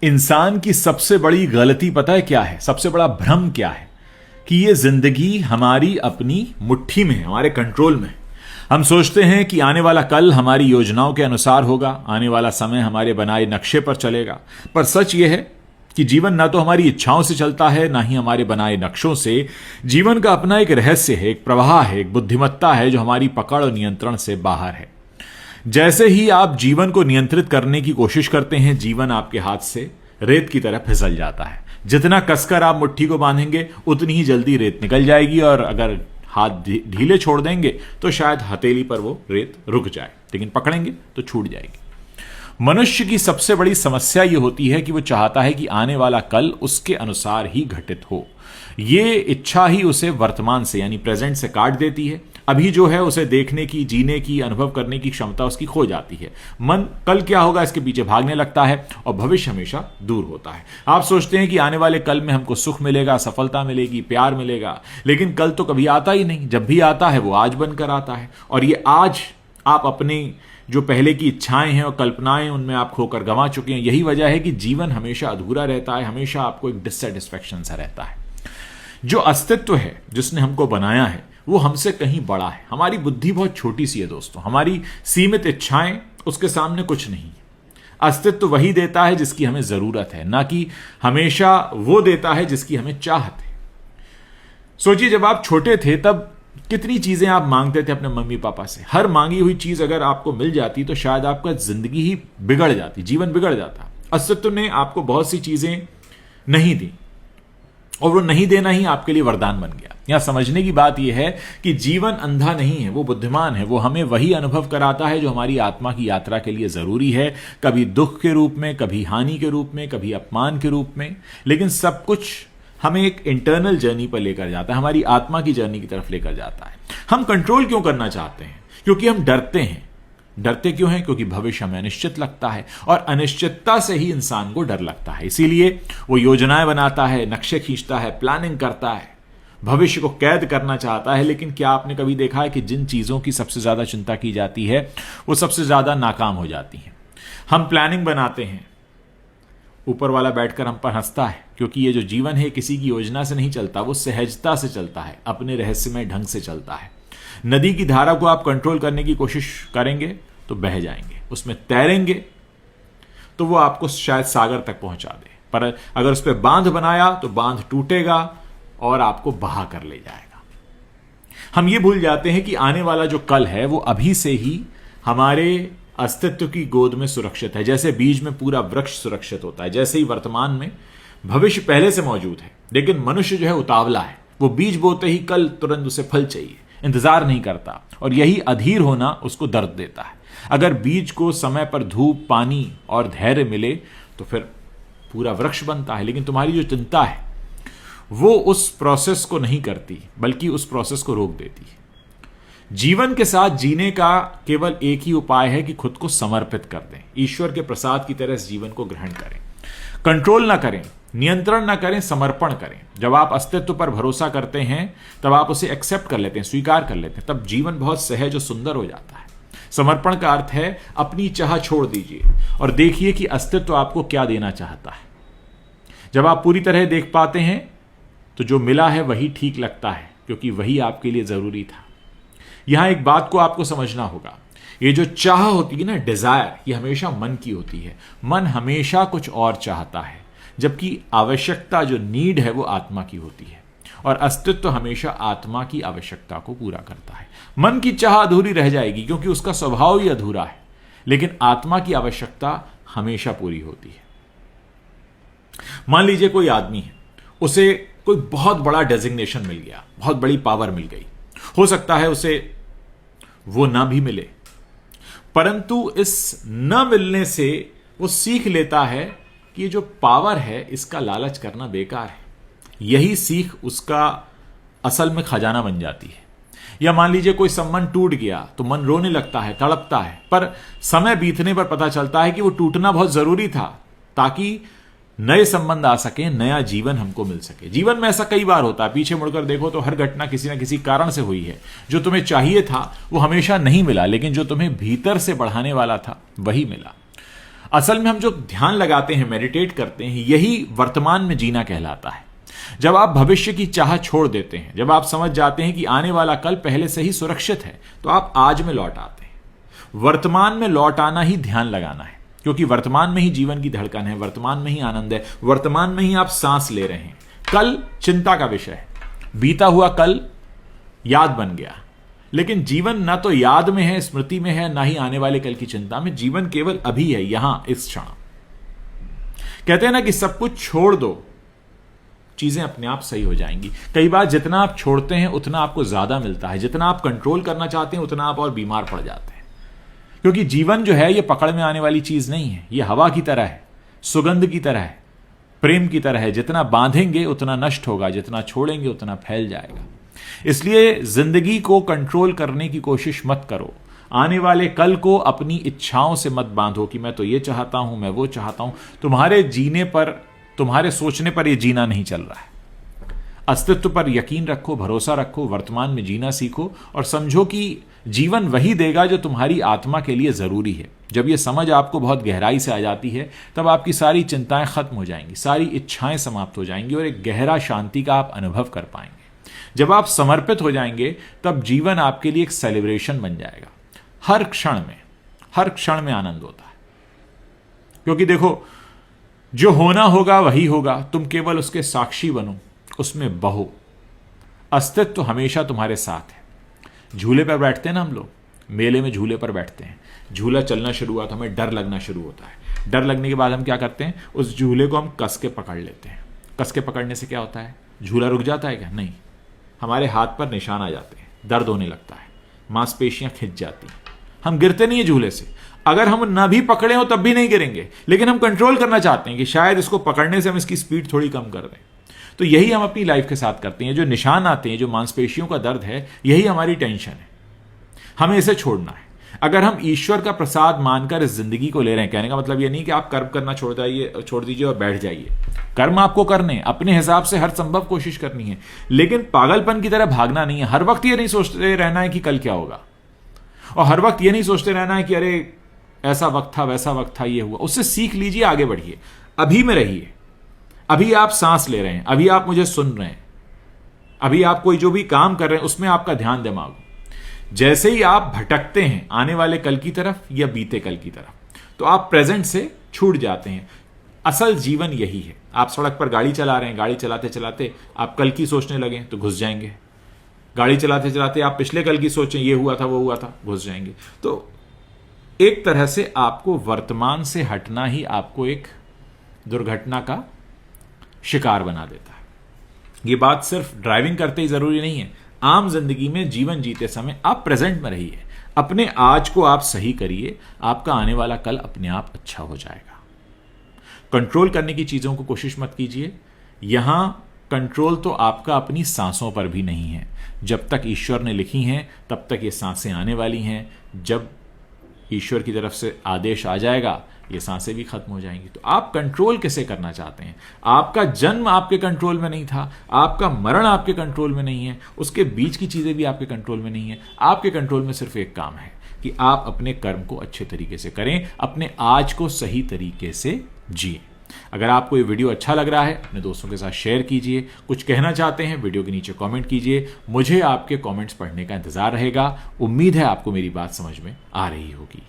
इंसान की सबसे बड़ी गलती पता है क्या है? सबसे बड़ा भ्रम क्या है? कि ये जिंदगी हमारी अपनी मुट्ठी में है, हमारे कंट्रोल में है। हम सोचते हैं कि आने वाला कल हमारी योजनाओं के अनुसार होगा, आने वाला समय हमारे बनाए नक्शे पर चलेगा। पर सच ये है कि जीवन ना तो हमारी इच्छाओं से चलता है, ना ही हमारे बनाए नक्शों से। जीवन का अपना एक रहस्य है, एक प्रवाह है, एक बुद्धिमत्ता है जो हमारी पकड़ और नियंत्रण से बाहर है। जैसे ही आप जीवन को नियंत्रित करने की कोशिश करते हैं, जीवन आपके हाथ से रेत की तरह फिसल जाता है। जितना कसकर आप मुट्ठी को बांधेंगे उतनी ही जल्दी रेत निकल जाएगी, और अगर हाथ ढीले छोड़ देंगे तो शायद हथेली पर वो रेत रुक जाए, लेकिन पकड़ेंगे तो छूट जाएगी। मनुष्य की सबसे बड़ी समस्या ये होती है कि वो चाहता है कि आने वाला कल उसके अनुसार ही घटित हो। ये इच्छा ही उसे वर्तमान से यानी प्रेजेंट से काट देती है। अभी जो है उसे देखने की, जीने की, अनुभव करने की क्षमता उसकी खो जाती है। मन कल क्या होगा इसके पीछे भागने लगता है और भविष्य हमेशा दूर होता है। आप सोचते हैं कि आने वाले कल में हमको सुख मिलेगा, सफलता मिलेगी, प्यार मिलेगा, लेकिन कल तो कभी आता ही नहीं। जब भी आता है वो आज बनकर आता है, और ये आज आप अपने जो पहले की इच्छाएं हैं और कल्पनाएं उनमें आप खोकर गंवा चुके हैं। यही वजह है कि जीवन हमेशा अधूरा रहता है, हमेशा आपको एक डिससेटिस्फैक्शन सा रहता है। जो अस्तित्व है जिसने हमको बनाया है वो हमसे कहीं बड़ा है। हमारी बुद्धि बहुत छोटी सी है दोस्तों, हमारी सीमित इच्छाएं उसके सामने कुछ नहीं। अस्तित्व वही देता है जिसकी हमें जरूरत है, ना कि हमेशा वो देता है जिसकी हमें चाहत है। सोचिए, जब आप छोटे थे तब कितनी चीजें आप मांगते थे अपने मम्मी पापा से। हर मांगी हुई चीज अगर आपको मिल जाती तो शायद आपका जिंदगी ही बिगड़ जाती, जीवन बिगड़ जाता। अस्तित्व ने आपको बहुत सी चीजें नहीं दी, और वो नहीं देना ही आपके लिए वरदान बन गया। यहां समझने की बात यह है कि जीवन अंधा नहीं है, वो बुद्धिमान है। वो हमें वही अनुभव कराता है जो हमारी आत्मा की यात्रा के लिए जरूरी है, कभी दुख के रूप में, कभी हानि के रूप में, कभी अपमान के रूप में, लेकिन सब कुछ हमें एक इंटरनल जर्नी पर लेकर जाता है, हमारी आत्मा की जर्नी की तरफ लेकर जाता है। हम कंट्रोल क्यों करना चाहते हैं? क्योंकि हम डरते हैं। डरते क्यों हैं? क्योंकि भविष्य हमें अनिश्चित लगता है, और अनिश्चितता से ही इंसान को डर लगता है। इसीलिए वो योजनाएं बनाता है, नक्शे खींचता है, प्लानिंग करता है, भविष्य को कैद करना चाहता है। लेकिन क्या आपने कभी देखा है कि जिन चीजों की सबसे ज्यादा चिंता की जाती है वो सबसे ज्यादा नाकाम हो जाती हैं? हम प्लानिंग बनाते हैं, ऊपर वाला बैठकर हम पर हंसता है, क्योंकि ये जो जीवन है किसी की योजना से नहीं चलता, वो सहजता से चलता है, अपने रहस्यमय ढंग से चलता है। नदी की धारा को आप कंट्रोल करने की कोशिश करेंगे तो बह जाएंगे, उसमें तैरेंगे तो वो आपको शायद सागर तक पहुंचा दे, पर अगर उस पर बांध बनाया तो बांध टूटेगा और आपको बहा कर ले जाएगा। हम ये भूल जाते हैं कि आने वाला जो कल है वो अभी से ही हमारे अस्तित्व की गोद में सुरक्षित है। जैसे बीज में पूरा वृक्ष सुरक्षित होता है, जैसे ही वर्तमान में भविष्य पहले से मौजूद है। लेकिन मनुष्य जो है उतावला है, वो बीज बोते ही कल तुरंत उसे फल चाहिए, इंतजार नहीं करता, और यही अधीर होना उसको दर्द देता है। अगर बीज को समय पर धूप, पानी और धैर्य मिले तो फिर पूरा वृक्ष बनता है। लेकिन तुम्हारी जो चिंता है वो उस प्रोसेस को नहीं करती, बल्कि उस प्रोसेस को रोक देती है। जीवन के साथ जीने का केवल एक ही उपाय है कि खुद को समर्पित कर दें, ईश्वर के प्रसाद की तरह इस जीवन को ग्रहण करें। कंट्रोल ना करें, नियंत्रण ना करें, समर्पण करें। जब आप अस्तित्व पर भरोसा करते हैं तब आप उसे एक्सेप्ट कर लेते हैं, स्वीकार कर लेते हैं, तब जीवन बहुत सहज और सुंदर हो जाता है। समर्पण का अर्थ है अपनी चाह छोड़ दीजिए और देखिए कि अस्तित्व आपको क्या देना चाहता है। जब आप पूरी तरह देख पाते हैं तो जो मिला है वही ठीक लगता है, क्योंकि वही आपके लिए जरूरी था। यहां एक बात को आपको समझना होगा, ये जो चाह होती है ना, डिजायर, ये हमेशा मन की होती है। मन हमेशा कुछ और चाहता है, जबकि आवश्यकता, जो नीड है, वो आत्मा की होती है, और अस्तित्व हमेशा आत्मा की आवश्यकता को पूरा करता है। मन की चाह अधूरी रह जाएगी क्योंकि उसका स्वभाव ही अधूरा है, लेकिन आत्मा की आवश्यकता हमेशा पूरी होती है। मान लीजिए कोई आदमी है, उसे कोई बहुत बड़ा डेजिग्नेशन मिल गया, बहुत बड़ी पावर मिल गई। हो सकता है उसे वो ना भी मिले, परंतु इस न मिलने से वो सीख लेता है कि ये जो पावर है इसका लालच करना बेकार है। यही सीख उसका असल में खजाना बन जाती है। या मान लीजिए कोई संबंध टूट गया तो मन रोने लगता है, तड़पता है, पर समय बीतने पर पता चलता है कि वो टूटना बहुत जरूरी था ताकि नए संबंध आ सके, नया जीवन हमको मिल सके। जीवन में ऐसा कई बार होता है, पीछे मुड़कर देखो तो हर घटना किसी ना किसी कारण से हुई है। जो तुम्हें चाहिए था वो हमेशा नहीं मिला, लेकिन जो तुम्हें भीतर से बढ़ाने वाला था वही मिला। असल में हम जो ध्यान लगाते हैं, मेडिटेट करते हैं, यही वर्तमान में जीना कहलाता है। जब आप भविष्य की चाह छोड़ देते हैं, जब आप समझ जाते हैं कि आने वाला कल पहले से ही सुरक्षित है, तो आप आज में लौट आते हैं। वर्तमान में लौट आना ही ध्यान लगाना है, क्योंकि वर्तमान में ही जीवन की धड़कन है, वर्तमान में ही आनंद है, वर्तमान में ही आप सांस ले रहे हैं। कल चिंता का विषय है, बीता हुआ कल याद बन गया, लेकिन जीवन ना तो याद में है, स्मृति में है, ना ही आने वाले कल की चिंता में। जीवन केवल अभी है, यहां, इस क्षण। कहते हैं ना कि सब कुछ छोड़ दो, चीजें अपने आप सही हो जाएंगी। कई बार जितना आप छोड़ते हैं उतना आपको ज्यादा मिलता है, जितना आप कंट्रोल करना चाहते हैं उतना आप और बीमार पड़ जाते हैं। क्योंकि जीवन जो है ये पकड़ में आने वाली चीज नहीं है, ये हवा की तरह है, सुगंध की तरह है, प्रेम की तरह है। जितना बांधेंगे उतना नष्ट होगा, जितना छोड़ेंगे उतना फैल जाएगा। इसलिए जिंदगी को कंट्रोल करने की कोशिश मत करो। आने वाले कल को अपनी इच्छाओं से मत बांधो कि मैं तो ये चाहता हूं, मैं वो चाहता हूं। तुम्हारे जीने पर, तुम्हारे सोचने पर यह जीना नहीं चल रहा है। अस्तित्व पर यकीन रखो, भरोसा रखो, वर्तमान में जीना सीखो और समझो कि जीवन वही देगा जो तुम्हारी आत्मा के लिए जरूरी है। जब यह समझ आपको बहुत गहराई से आ जाती है, तब आपकी सारी चिंताएं खत्म हो जाएंगी, सारी इच्छाएं समाप्त हो जाएंगी और एक गहरा शांति का आप अनुभव कर पाएंगे। जब आप समर्पित हो जाएंगे, तब जीवन आपके लिए एक सेलिब्रेशन बन जाएगा। हर क्षण में आनंद होता है। क्योंकि देखो, जो होना होगा वही होगा, तुम केवल उसके साक्षी बनो, उसमें बहो। अस्तित्व हमेशा तुम्हारे साथ है। झूले पर बैठते हैं ना हम लोग, मेले में झूले पर बैठते हैं, झूला चलना शुरू हुआ तो हमें डर लगना शुरू होता है। डर लगने के बाद हम क्या करते हैं, उस झूले को हम कस के पकड़ लेते हैं। कस के पकड़ने से क्या होता है, झूला रुक जाता है क्या? नहीं, हमारे हाथ पर निशान आ जाते हैं, दर्द होने लगता है, मांसपेशियां खिंच जाती हैं, हम गिरते नहीं है झूले से। अगर हम ना भी पकड़े हो तब भी नहीं गिरेंगे, लेकिन हम कंट्रोल करना चाहते हैं कि शायद इसको पकड़ने से हम इसकी स्पीड थोड़ी कम कर दें। तो यही हम अपनी लाइफ के साथ करते हैं। जो निशान आते हैं, जो मांसपेशियों का दर्द है, यही हमारी टेंशन है। हमें इसे छोड़ना है। अगर हम ईश्वर का प्रसाद मानकर इस जिंदगी को ले रहे हैं, कहने का मतलब यह नहीं कि आप कर्म करना छोड़ दीजिए और बैठ जाइए। कर्म आपको करने, अपने हिसाब से हर संभव कोशिश करनी है, लेकिन पागलपन की तरह भागना नहीं है। हर वक्त ये नहीं सोचते रहना है कि कल क्या होगा, और हर वक्त ये नहीं सोचते रहना है कि अरे ऐसा वक्त था, वैसा वक्त था, ये हुआ। उससे सीख लीजिए, आगे बढ़िए, अभी में रहिए। अभी आप सांस ले रहे हैं, अभी आप मुझे सुन रहे हैं, अभी आप कोई जो भी काम कर रहे हैं उसमें आपका ध्यान दिमाग। जैसे ही आप भटकते हैं आने वाले कल की तरफ या बीते कल की तरफ, तो आप प्रेजेंट से छूट जाते हैं। असल जीवन यही है। आप सड़क पर गाड़ी चला रहे हैं, गाड़ी चलाते चलाते आप कल की सोचने लगे तो घुस जाएंगे। गाड़ी चलाते चलाते आप पिछले कल की सोचें, ये हुआ था, वो हुआ था, घुस जाएंगे। तो एक तरह से आपको वर्तमान से हटना ही आपको एक दुर्घटना का शिकार बना देता है। ये बात सिर्फ ड्राइविंग करते ही जरूरी नहीं है। आम जिंदगी में जीवन जीते समय आप प्रेजेंट में रहिए, अपने आज को आप सही करिए, आपका आने वाला कल अपने आप अच्छा हो जाएगा। कंट्रोल करने की चीजों को कोशिश मत कीजिए। यहां कंट्रोल तो आपका अपनी सांसों पर भी नहीं है। जब तक ईश्वर ने लिखी हैं तब तक ये सांसें आने वाली हैं। जब ईश्वर की तरफ से आदेश आ जाएगा, ये सांसें भी खत्म हो जाएंगी। तो आप कंट्रोल कैसे करना चाहते हैं? आपका जन्म आपके कंट्रोल में नहीं था, आपका मरण आपके कंट्रोल में नहीं है, उसके बीच की चीजें भी आपके कंट्रोल में नहीं है। आपके कंट्रोल में सिर्फ एक काम है कि आप अपने कर्म को अच्छे तरीके से करें, अपने आज को सही तरीके से जिए। अगर आपको ये वीडियो अच्छा लग रहा है, अपने दोस्तों के साथ शेयर कीजिए। कुछ कहना चाहते हैं, वीडियो के नीचे कमेंट कीजिए। मुझे आपके कमेंट्स पढ़ने का इंतजार रहेगा। उम्मीद है आपको मेरी बात समझ में आ रही होगी।